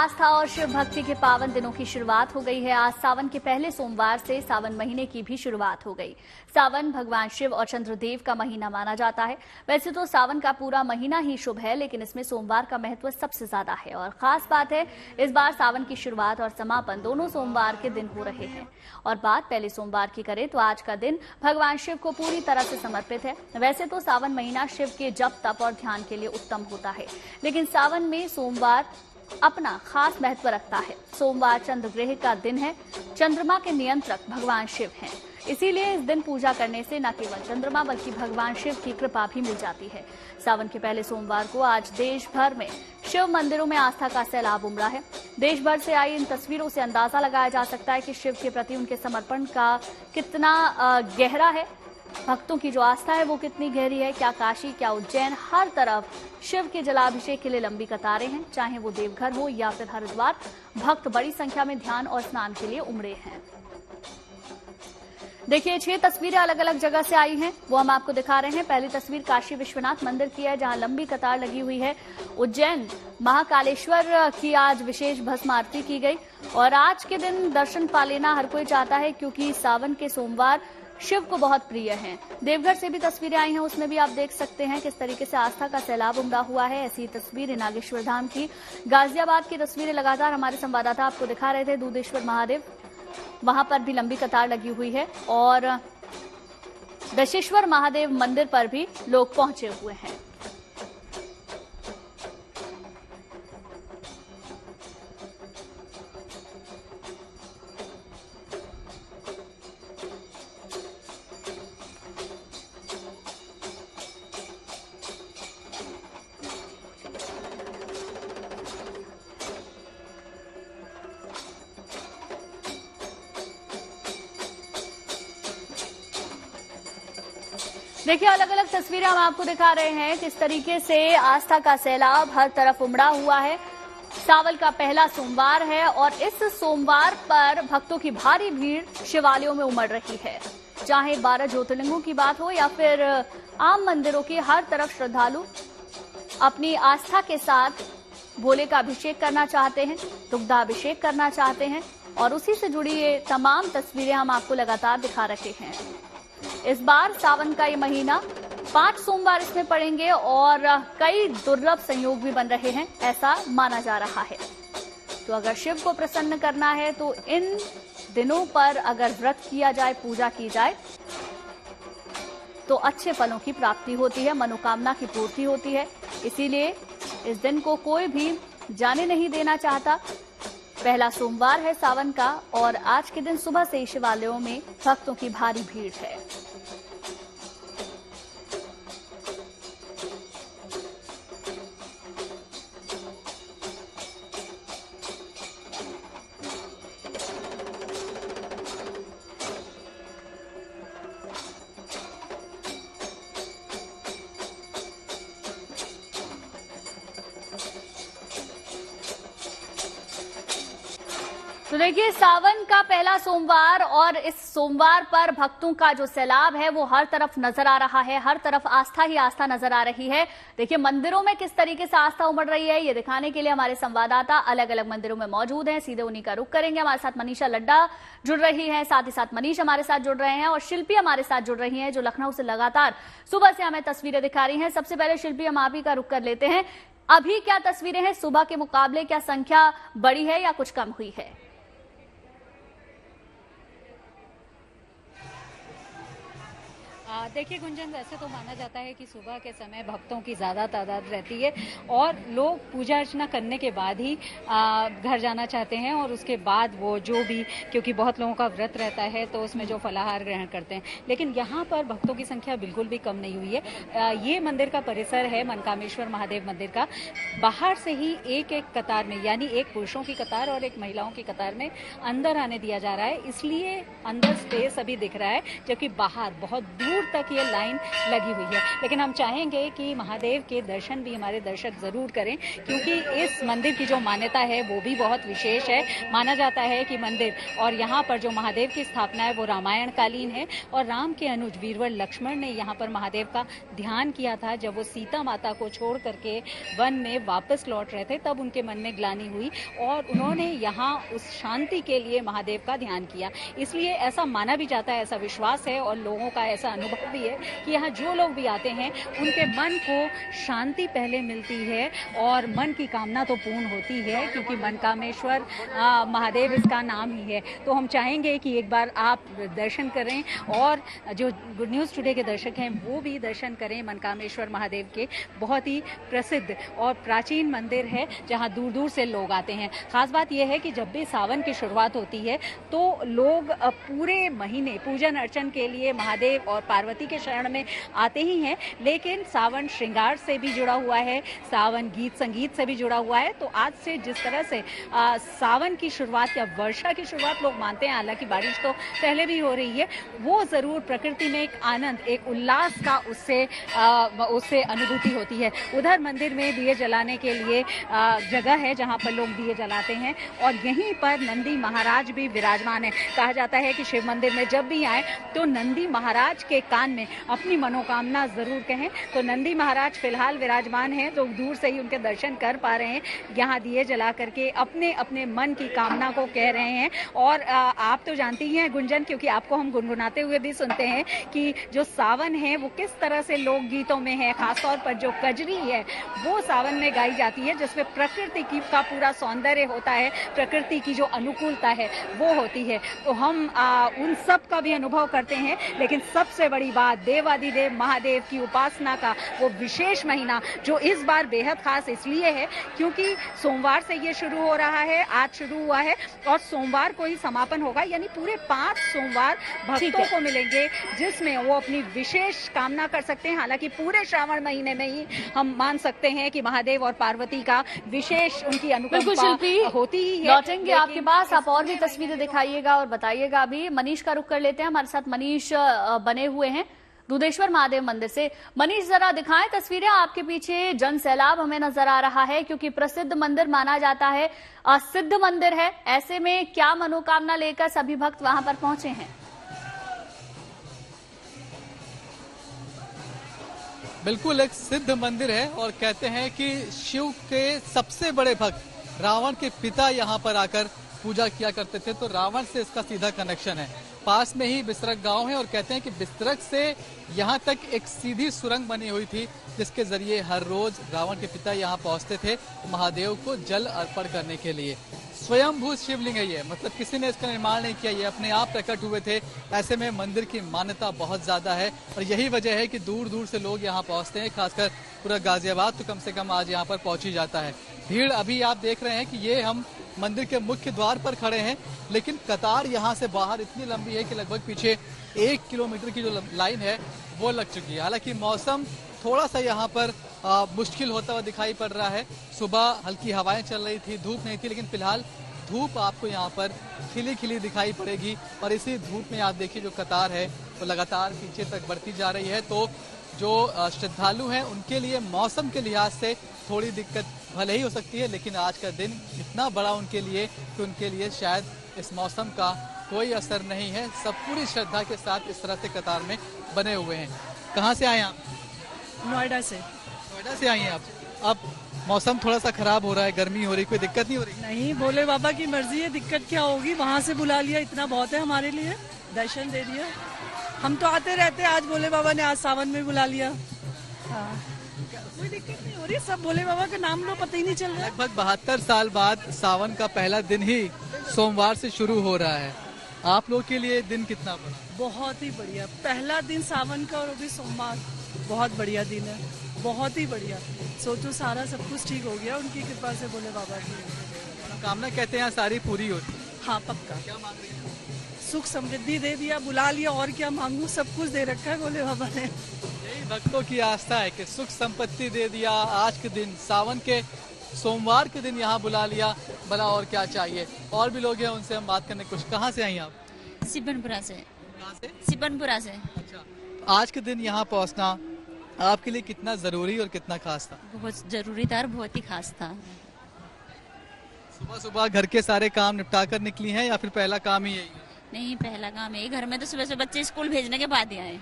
आस्था और शिव भक्ति के पावन दिनों की शुरुआत हो गई है। आज सावन के पहले सोमवार से सावन महीने की भी शुरुआत हो गई। सावन भगवान शिव और चंद्रदेव का महीना माना जाता है। वैसे तो सावन का पूरा महीना ही शुभ है, लेकिन इसमें सोमवार का महत्व सबसे ज्यादा है। और खास बात है, इस बार सावन की शुरुआत और समापन दोनों सोमवार के दिन हो रहे हैं। और बात पहले सोमवार की करें तो आज का दिन भगवान शिव को पूरी तरह से समर्पित है। वैसे तो सावन महीना शिव के जप तप और ध्यान के लिए उत्तम होता है, लेकिन सावन में सोमवार अपना खास महत्व रखता है। सोमवार चंद्र ग्रह का दिन है। चंद्रमा के नियंत्रक भगवान शिव हैं, इसीलिए इस दिन पूजा करने से न केवल चंद्रमा बल्कि भगवान शिव की कृपा भी मिल जाती है। सावन के पहले सोमवार को आज देश भर में शिव मंदिरों में आस्था का सैलाब उमड़ा है। देश भर से आई इन तस्वीरों से अंदाजा लगाया जा सकता है कि शिव के प्रति उनके समर्पण का कितना गहरा है। भक्तों की जो आस्था है वो कितनी गहरी है। क्या काशी, क्या उज्जैन, हर तरफ शिव के जलाभिषेक के लिए लंबी कतारें हैं। चाहे वो देवघर हो या फिर हरिद्वार, भक्त बड़ी संख्या में ध्यान और स्नान के लिए उमड़े हैं। देखिए, 6 तस्वीरें अलग अलग जगह से आई हैं, वो हम आपको दिखा रहे हैं। पहली तस्वीर काशी विश्वनाथ मंदिर की है, जहां लंबी कतार लगी हुई है। उज्जैन महाकालेश्वर की आज विशेष भस्म आरती की गई। और आज के दिन दर्शन पा लेना हर कोई चाहता है, क्योंकि सावन के सोमवार शिव को बहुत प्रिय हैं। देवघर से भी तस्वीरें आई हैं, उसमें भी आप देख सकते हैं किस तरीके से आस्था का सैलाब उमड़ा हुआ है। ऐसी तस्वीरें नागेश्वर धाम की, गाजियाबाद की तस्वीरें लगातार हमारे संवाददाता आपको दिखा रहे थे। दूधेश्वर महादेव, वहां पर भी लंबी कतार लगी हुई है। और दशेश्वर महादेव मंदिर पर भी लोग पहुंचे हुए हैं। देखिए, अलग अलग तस्वीरें हम आपको दिखा रहे हैं किस तरीके से आस्था का सैलाब हर तरफ उमड़ा हुआ है। सावन का पहला सोमवार है और इस सोमवार पर भक्तों की भारी भीड़ शिवालयों में उमड़ रही है। चाहे 12 ज्योतिर्लिंगों की बात हो या फिर आम मंदिरों की, हर तरफ श्रद्धालु अपनी आस्था के साथ भोले का अभिषेक करना चाहते हैं, दुग्धाभिषेक करना चाहते हैं। और उसी से जुड़ी ये तमाम तस्वीरें हम आपको लगातार दिखा रहे हैं। इस बार सावन का ये महीना 5 सोमवार इसमें पड़ेंगे और कई दुर्लभ संयोग भी बन रहे हैं, ऐसा माना जा रहा है। तो अगर शिव को प्रसन्न करना है तो इन दिनों पर अगर व्रत किया जाए, पूजा की जाए, तो अच्छे फलों की प्राप्ति होती है, मनोकामना की पूर्ति होती है। इसीलिए इस दिन को कोई भी जाने नहीं देना चाहता। पहला सोमवार है सावन का और आज के दिन सुबह से ही शिवालयों में भक्तों की भारी भीड़ है। तो देखिए, सावन का पहला सोमवार और इस सोमवार पर भक्तों का जो सैलाब है वो हर तरफ नजर आ रहा है। हर तरफ आस्था ही आस्था नजर आ रही है। देखिए, मंदिरों में किस तरीके से आस्था उमड़ रही है, ये दिखाने के लिए हमारे संवाददाता अलग अलग मंदिरों में मौजूद हैं। सीधे उन्हीं का रुख करेंगे। हमारे साथ मनीषा लड्डा जुड़ रही है, साथ ही साथ मनीष हमारे साथ जुड़ रहे हैं और शिल्पी हमारे साथ जुड़ रही है, जो लखनऊ से लगातार सुबह से हमें तस्वीरें दिखा रही है। सबसे पहले शिल्पी, हम आप ही का रुख कर लेते हैं। अभी क्या तस्वीरें हैं सुबह के मुकाबले? क्या संख्या बढ़ी है या कुछ कम हुई है? देखिए गुंजन, वैसे तो माना जाता है कि सुबह के समय भक्तों की ज़्यादा तादाद रहती है और लोग पूजा अर्चना करने के बाद ही घर जाना चाहते हैं और उसके बाद वो जो भी, क्योंकि बहुत लोगों का व्रत रहता है तो उसमें जो फलाहार ग्रहण करते हैं। लेकिन यहाँ पर भक्तों की संख्या बिल्कुल भी कम नहीं हुई है। ये मंदिर का परिसर है मनकामेश्वर महादेव मंदिर का। बाहर से ही एक एक कतार में, यानी एक पुरुषों की कतार और एक महिलाओं की कतार में अंदर आने दिया जा रहा है, इसलिए अंदर स्पेस अभी दिख रहा है, जबकि बाहर बहुत दूर दूर तक ये लाइन लगी हुई है। लेकिन हम चाहेंगे कि महादेव के दर्शन भी हमारे दर्शक जरूर करें, क्योंकि इस मंदिर की जो मान्यता है वो भी बहुत विशेष है। माना जाता है कि मंदिर और यहाँ पर जो महादेव की स्थापना है वो रामायण कालीन है, और राम के अनुज वीरवर लक्ष्मण ने यहाँ पर महादेव का ध्यान किया था। जब वो सीता माता को छोड़ करके वन में वापस लौट रहे थे, तब उनके मन में ग्लानि हुई और उन्होंने यहाँ उस शांति के लिए महादेव का ध्यान किया। इसलिए ऐसा माना भी जाता है, ऐसा विश्वास है और लोगों का ऐसा अनुभव भी है कि यहाँ जो लोग भी आते हैं उनके मन को शांति पहले मिलती है और मन की कामना तो पूर्ण होती है, क्योंकि मनकामेश्वर महादेव इसका नाम ही है। तो हम चाहेंगे कि एक बार आप दर्शन करें और जो गुड न्यूज़ टुडे के दर्शक हैं वो भी दर्शन करें मनकामेश्वर महादेव के। बहुत ही प्रसिद्ध और प्राचीन मंदिर है जहां दूर दूर से लोग आते हैं। खास बात यह है कि जब भी सावन की शुरुआत होती है तो लोग पूरे महीने पूजन अर्चन के लिए महादेव और पार्वती के शरण में आते ही हैं, लेकिन सावन श्रृंगार से भी जुड़ा हुआ है, सावन गीत संगीत से भी जुड़ा हुआ है। तो आज से जिस तरह से सावन की शुरुआत या वर्षा की शुरुआत लोग मानते हैं, हालांकि बारिश तो पहले भी हो रही है, वो जरूर प्रकृति में एक आनंद, एक उल्लास का उससे अनुभूति होती है। उधर मंदिर में दिए जलाने के लिए जगह है जहां पर लोग दिए जलाते हैं और यहीं पर नंदी महाराज भी विराजमान है। कहा जाता है कि शिव मंदिर में जब भी आए तो नंदी महाराज के कान में अपनी मनोकामना जरूर कहें। तो नंदी महाराज फिलहाल विराजमान हैं, तो दूर से ही उनके दर्शन कर पा रहे हैं, यहाँ दिए जला करके अपने अपने मन की कामना को कह रहे हैं। और आप तो जानती ही हैं गुंजन, क्योंकि आपको हम गुनगुनाते हुए भी सुनते हैं कि जो सावन है वो किस तरह से लोकगीतों में है। खासतौर पर जो कजरी है वो सावन में गाई जाती है, जिसमें प्रकृति की का पूरा सौंदर्य होता है, प्रकृति की जो अनुकूलता है वो होती है। तो हम उन सब का भी अनुभव करते हैं। लेकिन सबसे बड़ी बात, देवाधिदेव महादेव की उपासना का वो विशेष महीना जो इस बार बेहद खास इसलिए है क्योंकि सोमवार से ये शुरू हो रहा है, आज शुरू हुआ है और सोमवार को ही समापन होगा। यानी पूरे 5 सोमवार भक्तों को मिलेंगे जिसमें वो अपनी विशेष कामना कर सकते हैं। हालांकि पूरे श्रावण महीने में ही हम मान सकते हैं कि महादेव और पार्वती का विशेष उनकी अनुकंपा होती ही है। लौटेंगे आपके पास, आप और भी तस्वीरें दिखाइएगा और बताइएगा। अभी मनीष का रुख कर लेते हैं, हमारे साथ मनीष बने हुए हैं दुधेश्वर महादेव मंदिर से। मनीष, जरा दिखाएं तस्वीरें, आपके पीछे जन सैलाब हमें नजर आ रहा है क्योंकि प्रसिद्ध मंदिर माना जाता है, सिद्ध मंदिर है। ऐसे में क्या मनोकामना लेकर सभी भक्त वहां पर पहुंचे हैं? बिल्कुल एक सिद्ध मंदिर है और कहते हैं कि शिव के सबसे बड़े भक्त रावण के पिता यहाँ पर आकर पूजा किया करते थे, तो रावण से इसका सीधा कनेक्शन है। पास में ही बिस्तरक गांव है और कहते हैं कि बिस्तरक से यहाँ तक एक सीधी सुरंग बनी हुई थी जिसके जरिए हर रोज रावण के पिता यहाँ पहुँचते थे महादेव को जल अर्पण करने के लिए। स्वयंभू शिवलिंग है ये, मतलब किसी ने इसका निर्माण नहीं किया, ये अपने आप प्रकट हुए थे। ऐसे में मंदिर की मान्यता बहुत ज्यादा है और यही वजह है कि दूर दूर से लोग यहाँ पहुँचते हैं। खासकर पूरा गाजियाबाद तो कम से कम आज यहाँ पर पहुँच ही जाता है। भीड़ अभी आप देख रहे हैं कि ये हम मंदिर के मुख्य द्वार पर खड़े हैं, लेकिन कतार यहाँ से बाहर इतनी लंबी है कि लगभग पीछे 1 किलोमीटर की जो लाइन है वो लग चुकी है। हालांकि मौसम थोड़ा सा यहाँ पर मुश्किल होता हुआ दिखाई पड़ रहा है। सुबह हल्की हवाएं चल रही थी, धूप नहीं थी, लेकिन फिलहाल धूप आपको यहाँ पर खिली खिली दिखाई पड़ेगी और इसी धूप में आप देखिए जो कतार है वो लगातार पीछे तक बढ़ती जा रही है। तो जो श्रद्धालु हैं उनके लिए मौसम के लिहाज से थोड़ी दिक्कत भले ही हो सकती है, लेकिन आज का दिन इतना बड़ा उनके लिए कि उनके लिए शायद इस मौसम का कोई असर नहीं है। सब पूरी श्रद्धा के साथ इस तरह से कतार में बने हुए हैं। कहाँ से आए आप? नोएडा से। नोएडा से आई हैं आप। अब मौसम थोड़ा सा खराब हो रहा है, गर्मी हो रही, कोई दिक्कत नहीं हो रही? नहीं, भोले बाबा की मर्जी है, दिक्कत क्या होगी। वहाँ से बुला लिया, इतना बहुत है हमारे लिए, दर्शन दे दिया। हम तो आते रहते, आज भोले बाबा ने आज सावन में बुला लिया। हाँ, कोई दिक्कत नहीं हो रही, सब भोले बाबा का नाम लो, पता ही नहीं चल रहा। लगभग 72 साल बाद सावन का पहला दिन ही सोमवार से शुरू हो रहा है। आप लोग के लिए दिन कितना बड़ा? बहुत ही बढ़िया, पहला दिन सावन का और भी सोमवार, बहुत बढ़िया दिन है, बहुत ही बढ़िया। सोचो सारा सब कुछ ठीक हो गया उनकी कृपा से, भोले बाबा की कामना कहते हैं सारी पूरी होती। हाँ पक्का। क्या मांग रही हैं? सुख समृद्धि दे दिया, बुला लिया, और क्या मांगू, सब कुछ दे रखा है भोले बाबा ने। यही भक्तों की आस्था है कि सुख संपत्ति दे दिया। आज के दिन सावन के सोमवार के दिन यहाँ बुला लिया, भला और क्या चाहिए। और भी लोग हैं, उनसे हम बात करने कुछ। कहाँ से आई आप? सिबनपुरा से। कहाँ से? सिबनपुरा से। अच्छा, आज के दिन यहाँ पहुँचना आपके लिए कितना जरूरी और कितना खास था? बहुत जरूरी था और बहुत ही खास था। सुबह सुबह घर के सारे काम निपटा कर निकली हैं या फिर पहला काम ही यही है? नहीं, पहला काम है घर में तो सुबह से बच्चे स्कूल भेजने के बाद ही आए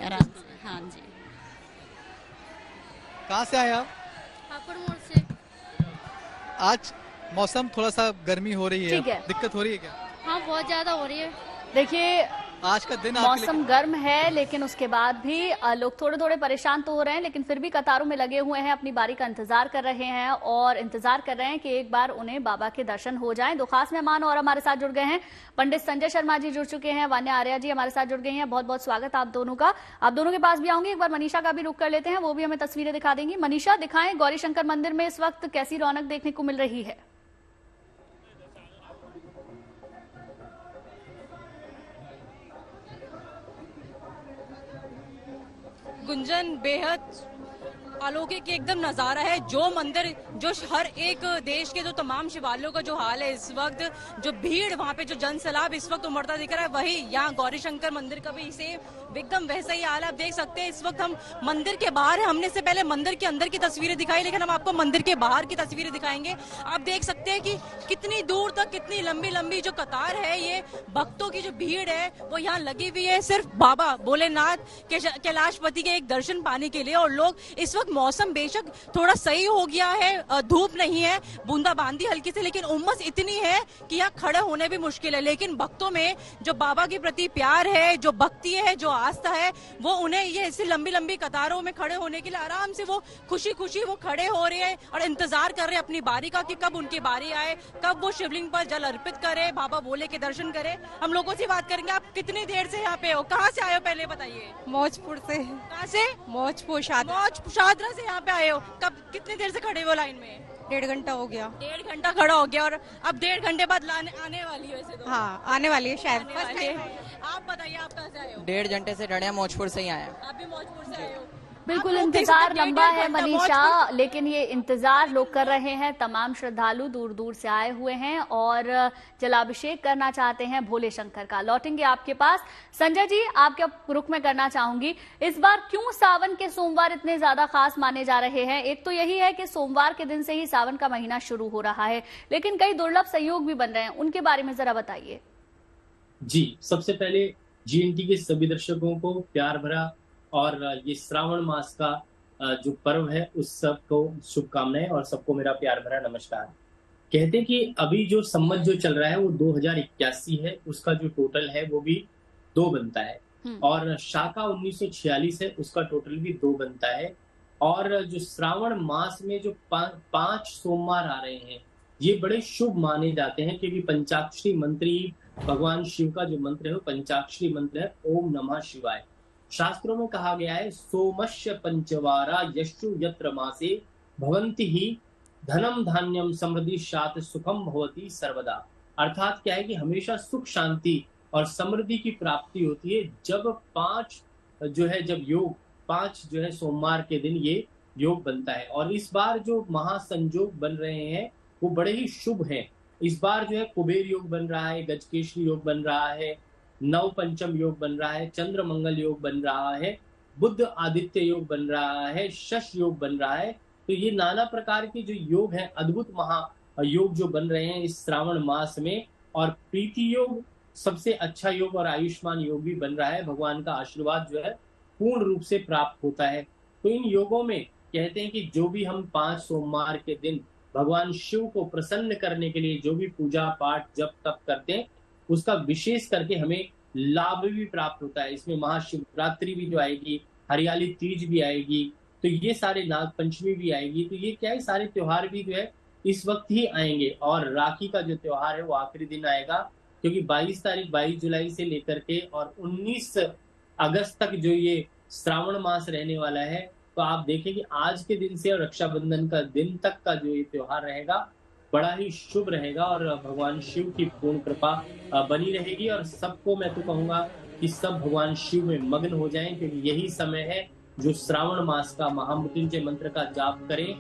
आराम से। हाँ जी। कहाँ से आए आप? हापुड़ मोड़ से। आज मौसम थोड़ा सा गर्मी हो रही है, ठीक है। दिक्कत हो रही है क्या? हाँ, बहुत ज्यादा हो रही है। देखिए, आज का दिन आपके मौसम गर्म है, लेकिन उसके बाद भी लोग थोड़े थोड़े परेशान तो हो रहे हैं, लेकिन फिर भी कतारों में लगे हुए हैं, अपनी बारी का इंतजार कर रहे हैं और इंतजार कर रहे हैं कि एक बार उन्हें बाबा के दर्शन हो जाएं। दो खास मेहमान और हमारे साथ जुड़ गए हैं। पंडित संजय शर्मा जी जुड़ चुके हैं, वान्या आर्या जी हमारे साथ जुड़ गई हैं। बहुत बहुत स्वागत आप दोनों का। आप दोनों के पास भी आऊंगी, एक बार मनीषा का भी रुख कर लेते हैं, वो भी हमें तस्वीरें दिखा देंगी। मनीषा, दिखाएं गौरी शंकर मंदिर में इस वक्त कैसी रौनक देखने को मिल रही है? गुंजन, बेहद अलौकिक एकदम नजारा है। जो मंदिर, जो हर एक देश के जो तमाम शिवालयों का जो हाल है इस वक्त, जो भीड़ वहाँ पे, जो जनसैलाब इस वक्त उमड़ता दिख रहा है, वही यहाँ गौरी शंकर मंदिर का भी इसे एकदम वैसा ही हाल है। आप देख सकते हैं इस वक्त हम मंदिर के बाहर है। हमने इससे पहले मंदिर के अंदर की तस्वीरें दिखाई, लेकिन हम आपको मंदिर के बाहर की तस्वीरें दिखाएंगे। आप देख सकते हैं कि कितनी दूर तक कितनी लंबी लंबी जो कतार है, ये भक्तों की जो भीड़ है वो यहाँ लगी हुई है, सिर्फ बाबा भोलेनाथ कैलाशपति के एक दर्शन पाने के लिए। और लोग इस वक्त, मौसम बेशक थोड़ा सही हो गया है, धूप नहीं है, बूंदाबांदी हल्की से, लेकिन उमस इतनी है कि यहाँ खड़े होने भी मुश्किल है। लेकिन भक्तों में जो बाबा के प्रति प्यार है, जो भक्ति है, जो आस्था है, वो उन्हें ये ऐसी लंबी लंबी कतारों में खड़े होने के लिए आराम से वो खुशी खुशी वो खड़े हो रहे हैं और इंतजार कर रहे हैं अपनी बारी का कि कब उनकी बारी आए, कब वो शिवलिंग पर जल अर्पित करे, बाबा भोले के दर्शन करे। हम लोगों से बात करेंगे। आप कितनी देर से यहाँ पे हो, कहाँ से आए हो, पहले बताइए। मौजपुर से। कहाँ से? मौजपुर शादरा से यहाँ पे आए हो। कब, कितनी देर से खड़े हो लाइन में? 1.5 घंटा हो गया। 1.5 घंटा खड़ा हो गया। और अब 1.5 घंटे बाद आने वाली है वैसे तो। हाँ, आने वाली है शायद। आने वाली है। आप बताइए, आप कहाँ से आए हो? 1.5 घंटे से डड़िया मौजपुर से ही आए। आप भी मौजपुर से आए हो? बिल्कुल, इंतजार लंबा है मनीषा, लेकिन ये इंतजार लोग कर रहे हैं। तमाम श्रद्धालु दूर दूर से आए हुए हैं और जलाभिषेक करना चाहते हैं भोले शंकर का। लौटेंगे आपके पास। संजय जी, आपके रुख में करना चाहूंगी, इस बार क्यों सावन के सोमवार इतने ज्यादा खास माने जा रहे हैं? एक तो यही है कि सोमवार के दिन से ही सावन का महीना शुरू हो रहा है, लेकिन कई दुर्लभ संयोग भी बन रहे हैं, उनके बारे में जरा बताइए। जी, सबसे पहले GNT के सभी दर्शकों को प्यार भरा और ये श्रावण मास का जो पर्व है उस सबको शुभकामनाएं और सबको मेरा प्यार भरा नमस्कार। कहते हैं कि अभी जो संवत जो चल रहा है वो 2081 है, उसका जो टोटल है वो भी 2 बनता है, और शाका 1946 है, उसका टोटल भी 2 बनता है। और जो श्रावण मास में जो 5 सोमवार आ रहे हैं ये बड़े शुभ माने जाते हैं, क्योंकि पंचाक्षरी मंत्र ही भगवान शिव का जो मंत्र है वो पंचाक्षरी मंत्र है, ओम नमः शिवाय। शास्त्रों में कहा गया है, सोमस्य पंचवारा यशु यत्र मासे भवन्ति ही धनम धान्यम समृद्धि शात सुखम भवति सर्वदा। अर्थात क्या है कि हमेशा सुख शांति और समृद्धि की प्राप्ति होती है जब 5 जो है सोमवार के दिन ये योग बनता है। और इस बार जो महासंयोग बन रहे हैं वो बड़े ही शुभ हैं। इस बार जो है कुबेर योग बन रहा है, गजकेशरी योग बन रहा है, नव पंचम योग बन रहा है, चंद्र मंगल योग बन रहा है, बुद्ध आदित्य योग बन रहा है, शश योग बन रहा है। तो ये नाना प्रकार के जो योग हैं, अद्भुत महायोग जो बन रहे हैं इस श्रावण मास में। और प्रीति योग सबसे अच्छा योग और आयुष्मान योग भी बन रहा है। भगवान का आशीर्वाद जो है पूर्ण रूप से प्राप्त होता है। तो इन योगों में कहते हैं कि जो भी हम 5 सोमवार के दिन भगवान शिव को प्रसन्न करने के लिए जो भी पूजा पाठ जप तप करते हैं उसका विशेष करके हमें लाभ भी प्राप्त होता है। इसमें महाशिवरात्रि भी जो आएगी, हरियाली तीज भी आएगी, तो ये सारे नाग पंचमी भी आएगी, तो ये क्या है, सारे त्योहार भी जो है इस वक्त ही आएंगे। और राखी का जो त्योहार है वो आखिरी दिन आएगा, क्योंकि 22 जुलाई से लेकर के और 19 अगस्त तक जो ये श्रावण मास रहने वाला है। तो आप देखें कि आज के दिन से और रक्षाबंधन का दिन तक का जो ये त्योहार रहेगा बड़ा ही शुभ रहेगा और भगवान शिव की पूर्ण कृपा बनी रहेगी। और सबको मैं तो कहूंगा कि सब भगवान शिव में मग्न हो जाएं, क्योंकि यही समय है जो श्रावण मास का महामृत्युंजय मंत्र का जाप करें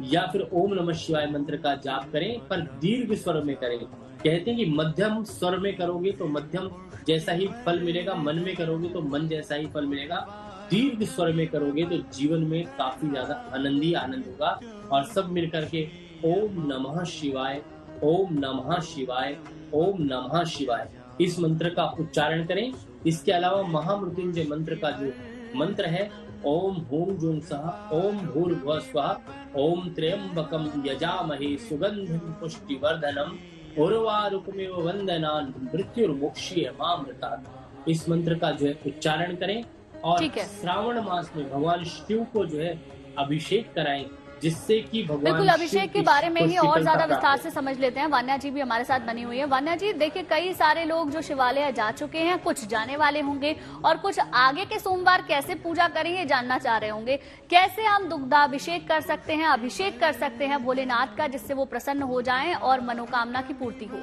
या फिर ओम नमः शिवाय मंत्र का जाप करें, पर दीर्घ स्वर में करें। कहते हैं कि मध्यम स्वर में करोगे तो मध्यम जैसा ही फल मिलेगा, मन में करोगे तो मन जैसा ही फल मिलेगा। दीर्घ स्वर में करोगे तो जीवन में काफी ज्यादा आनंद ही आनंद होगा। और सब मिलकर के ओम नमः शिवाय, ओम नमः शिवाय, ओम नमः शिवाय इस मंत्र का उच्चारण करें। इसके अलावा महामृत्युंजय मंत्र का जो मंत्र है ओम हूं जुं सः ओम भूर्भुवः स्वः ओम त्र्यंबकं यजामहे सुगंधिं पुष्टिवर्धनम् उर्वारुकमिव वंदनान् मृत्युर्मुक्षीयमामृतात् इस मंत्र का जो है उच्चारण करें। और श्रावण मास में भगवान शिव को जो है अभिषेक कराएं, जिससे कि भगवान बिल्कुल अभिषेक के बारे में ही और ज्यादा विस्तार से समझ लेते हैं। वान्या जी भी हमारे साथ बनी हुई है। वान्या जी देखिए, कई सारे लोग जो शिवालय जा चुके हैं, कुछ जाने वाले होंगे और कुछ आगे के सोमवार कैसे पूजा करें ये जानना चाह रहे होंगे। कैसे हम दुग्धाभिषेक कर सकते हैं, अभिषेक कर सकते हैं भोलेनाथ का, जिससे वो प्रसन्न हो जाएं और मनोकामना की पूर्ति हो?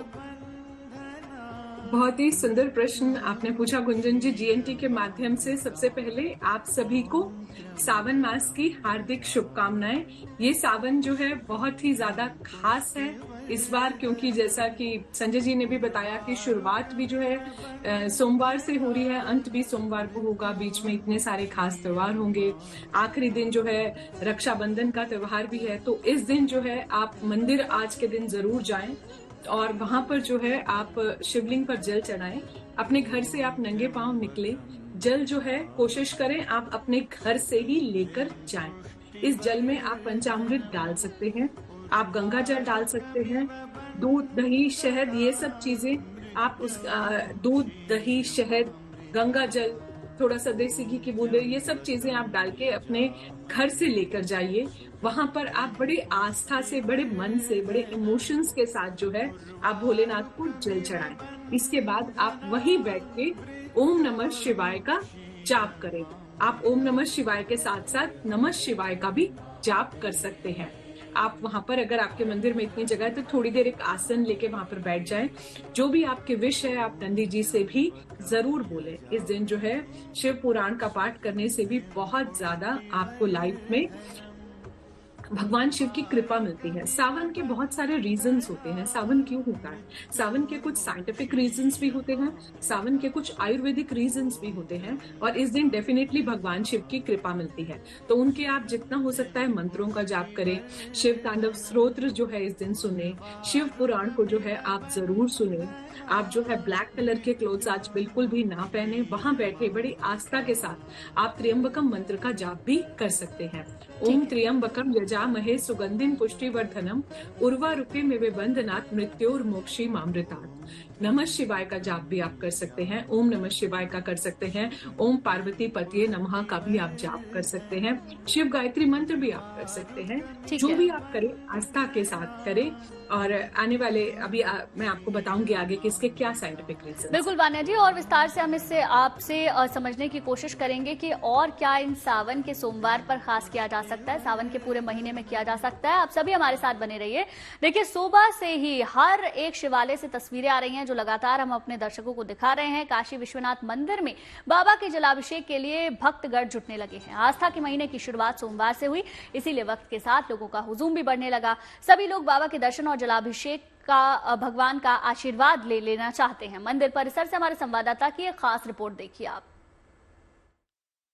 बहुत ही सुंदर प्रश्न आपने पूछा गुंजन जी। जीएनटी के माध्यम से सबसे पहले आप सभी को सावन मास की हार्दिक शुभकामनाएं। ये सावन जो है बहुत ही ज्यादा खास है इस बार, क्योंकि जैसा कि संजय जी ने भी बताया कि शुरुआत भी जो है सोमवार से हो रही है, अंत भी सोमवार को होगा। बीच में इतने सारे खास त्योहार होंगे। आखिरी दिन जो है रक्षाबंधन का त्योहार भी है। तो इस दिन जो है आप मंदिर आज के दिन जरूर जाएं और वहां पर जो है आप शिवलिंग पर जल चढ़ाएं। अपने घर से आप नंगे पांव निकले, जल जो है कोशिश करें आप अपने घर से ही लेकर जाएं। इस जल में आप पंचामृत डाल सकते हैं, आप गंगा जल डाल सकते हैं, दूध दही शहद ये सब चीजें आप उस दूध दही शहद गंगा जल थोड़ा सा देसी घी की बूंदे ये सब चीजें आप डाल के अपने घर से लेकर जाइए। वहां पर आप बड़ी आस्था से, बड़े मन से, बड़े इमोशंस के साथ जो है आप भोलेनाथ को जल चढ़ाएं। इसके बाद आप वहीं बैठ के ओम नमः शिवाय का जाप करें। आप ओम नमः शिवाय के साथ साथ नमः शिवाय का भी जाप कर सकते हैं। आप वहां पर अगर आपके मंदिर में इतनी जगह है तो थोड़ी देर एक आसन लेके वहां पर बैठ जाएं। जो भी आपके विश है आप नंदी जी से भी जरूर बोले। इस दिन जो है शिव पुराण का पाठ करने से भी बहुत ज्यादा आपको लाइफ में भगवान शिव की कृपा मिलती है। सावन के बहुत सारे रीजंस होते हैं। सावन क्यों होता है? सावन के कुछ साइंटिफिक रीजंस भी होते हैं, सावन के कुछ आयुर्वेदिक रीजंस भी होते हैं। और इस दिन डेफिनेटली भगवान शिव की कृपा मिलती है। तो उनके आप जितना हो सकता है मंत्रों का जाप करें, शिव तांडव स्तोत्र जो है इस दिन सुने, शिव पुराण को जो है आप जरूर सुने। आप जो है ब्लैक कलर के क्लोथ्स आज बिल्कुल भी ना पहने। वहां बैठे बड़ी आस्था के साथ आप त्र्यंबकम मंत्र का जाप भी कर सकते हैं। ओम त्र्यंबकम यजामहे सुगंधिं पुष्टिवर्धनम उर्वारुकमिव बंधनात् मृत्योर्मोक्षीयमामृतात्। नमः शिवाय का जाप भी आप कर सकते हैं। ओम नमः शिवाय का कर सकते हैं। ओम पार्वती पतिये नमः का भी आप जाप कर सकते हैं। शिव गायत्री मंत्र भी आप कर सकते हैं। जो भी आप करें आस्था के साथ करें। और आने वाले अभी मैं आपको बताऊंगी आगे कि इसके क्या साइंटिफिक रीजन। बिल्कुल वान्या जी, और विस्तार से हम इससे आपसे समझने की कोशिश करेंगे कि और क्या इन सावन के सोमवार पर खास किया जा सकता है, सावन के पूरे महीने में किया जा सकता है। आप सभी हमारे साथ बने रहिए। देखिए, सुबह से ही हर एक शिवालय से तस्वीरें आ रही हैं जो लगातार हम अपने दर्शकों को दिखा रहे हैं। काशी विश्वनाथ मंदिर में बाबा के जलाभिषेक के लिए भक्तगण जुटने लगे हैं। आस्था के महीने की शुरुआत सोमवार से हुई, इसीलिए वक्त के साथ लोगों का हुजूम भी बढ़ने लगा। सभी लोग बाबा के दर्शन और जलाभिषेक का, भगवान का आशीर्वाद ले लेना चाहते हैं। मंदिर परिसर से हमारे संवाददाता की एक खास रिपोर्ट देखिए आप।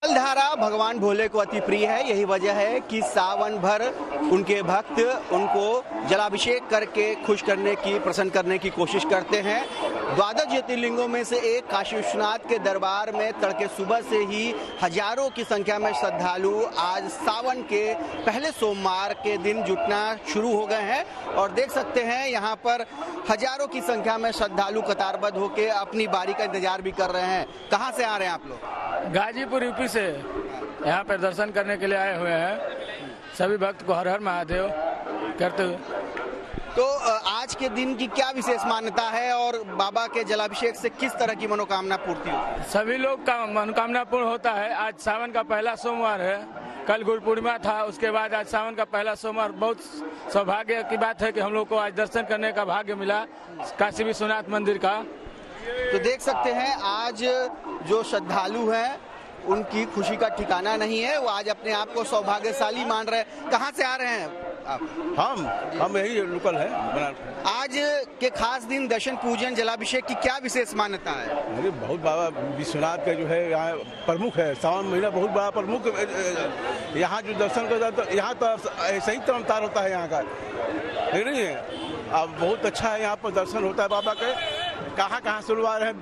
जलधारा भगवान भोले को अति प्रिय है। यही वजह है कि सावन भर उनके भक्त उनको जलाभिषेक करके खुश करने की, प्रसन्न करने की कोशिश करते हैं। 12 ज्योतिर्लिंगों में से एक काशी विश्वनाथ के दरबार में तड़के सुबह से ही हजारों की संख्या में श्रद्धालु आज सावन के पहले सोमवार के दिन जुटना शुरू हो गए हैं। और देख सकते हैं यहाँ पर हजारों की संख्या में श्रद्धालु कतारबद्ध होकर अपनी बारी का इंतजार भी कर रहे हैं। कहाँ से आ रहे हैं आप लोग? गाजीपुर यूपी से यहाँ पर दर्शन करने के लिए आए हुए हैं। सभी भक्त को हर हर महादेव करते हुए। तो आज के दिन की क्या विशेष मान्यता है और बाबा के जलाभिषेक से किस तरह की मनोकामना पूर्ति होती है? सभी लोग का मनोकामना पूर्ण होता है। आज सावन का पहला सोमवार है, कल गुरु पूर्णिमा था, उसके बाद आज सावन का पहला सोमवार। बहुत सौभाग्य की बात है कि हम लोग को आज दर्शन करने का भाग्य मिला काशी विश्वनाथ मंदिर का। तो देख सकते हैं आज जो श्रद्धालु हैं उनकी खुशी का ठिकाना नहीं है। वो आज अपने आप को सौभाग्यशाली मान रहे हैं। कहाँ से आ रहे हैं? आप? हम यही लोकल है। आज के खास दिन दर्शन पूजन जलाभिषेक की क्या विशेष मान्यता है? अरे बहुत बाबा विश्वनाथ का जो है यहाँ प्रमुख है, सावन महीना बहुत बड़ा प्रमुख। यहाँ जो दर्शन करता तो यहाँ तो ऐसा ही चमत्कार होता है यहाँ का, ठीक नहीं है? अब बहुत अच्छा है यहाँ पर दर्शन होता है बाबा के। कहाँ से लोग आ रहे हैं,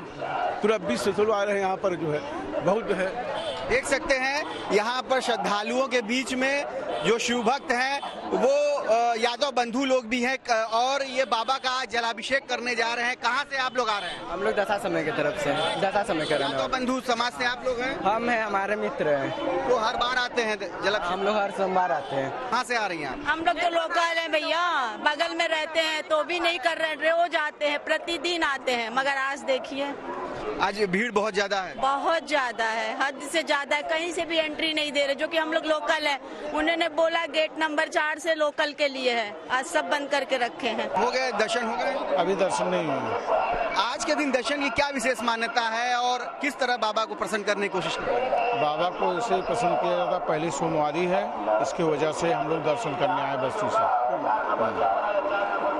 पूरा विश्व से लोग आ रहे हैं यहाँ पर जो है, बहुत है। देख सकते हैं यहाँ पर श्रद्धालुओं के बीच में जो शिव भक्त हैं वो यादव बंधु लोग भी हैं और ये बाबा का जलाभिषेक करने जा रहे हैं। कहाँ से आप लोग आ रहे हैं? हम लोग दशा समय की तरफ से, दशा समय कर रहे हैं। यादव बंधु समाज से आप लोग हैं? हम हैं, हमारे मित्र हैं। तो हर बार आते हैं जलाभिषेक? हम लोग हर सोमवार आते हैं। कहाँ से आ रही हैं आप? हम लोग तो लोकल हैं भैया, बगल में रहते हैं तो भी नहीं कर रहे, रोज आते हैं, प्रतिदिन आते हैं। मगर आज देखिए, आज भीड़ बहुत ज्यादा है। बहुत ज्यादा है, हद से ज्यादा है। कहीं से भी एंट्री नहीं दे रहे, जो कि हम लोग लोकल है। उन्होंने बोला गेट नंबर 4 से लोकल के लिए है, आज सब बंद करके रखे हैं। हो गए दर्शन, हो गए? अभी दर्शन नहीं हुए। आज के दिन दर्शन की क्या विशेष मान्यता है और किस तरह बाबा को प्रसन्न करने की कोशिश कर रहे हैं? बाबा को ऐसे पसंद किया जाता, पहली सोमवारी है, इसकी वजह से हम लोग दर्शन करने आए बस्ती से।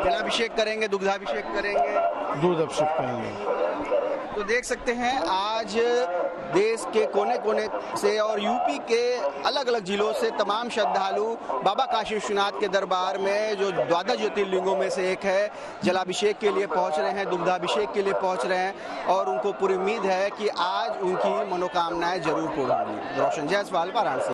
जलाभिषेक करेंगे, दुग्धाभिषेक करेंगे, दूध अभिषेक करेंगे। तो देख सकते हैं आज देश के कोने कोने से और यूपी के अलग अलग जिलों से तमाम श्रद्धालु बाबा काशी विश्वनाथ के दरबार में, जो द्वादश ज्योतिर्लिंगों में से एक है, जलाभिषेक के लिए पहुंच रहे हैं, दुग्धाभिषेक के लिए पहुंच रहे हैं और उनको पूरी उम्मीद है कि आज उनकी मनोकामनाएं जरूर पूर्ण होंगी। रोशन जायसवाल, वाराणसी।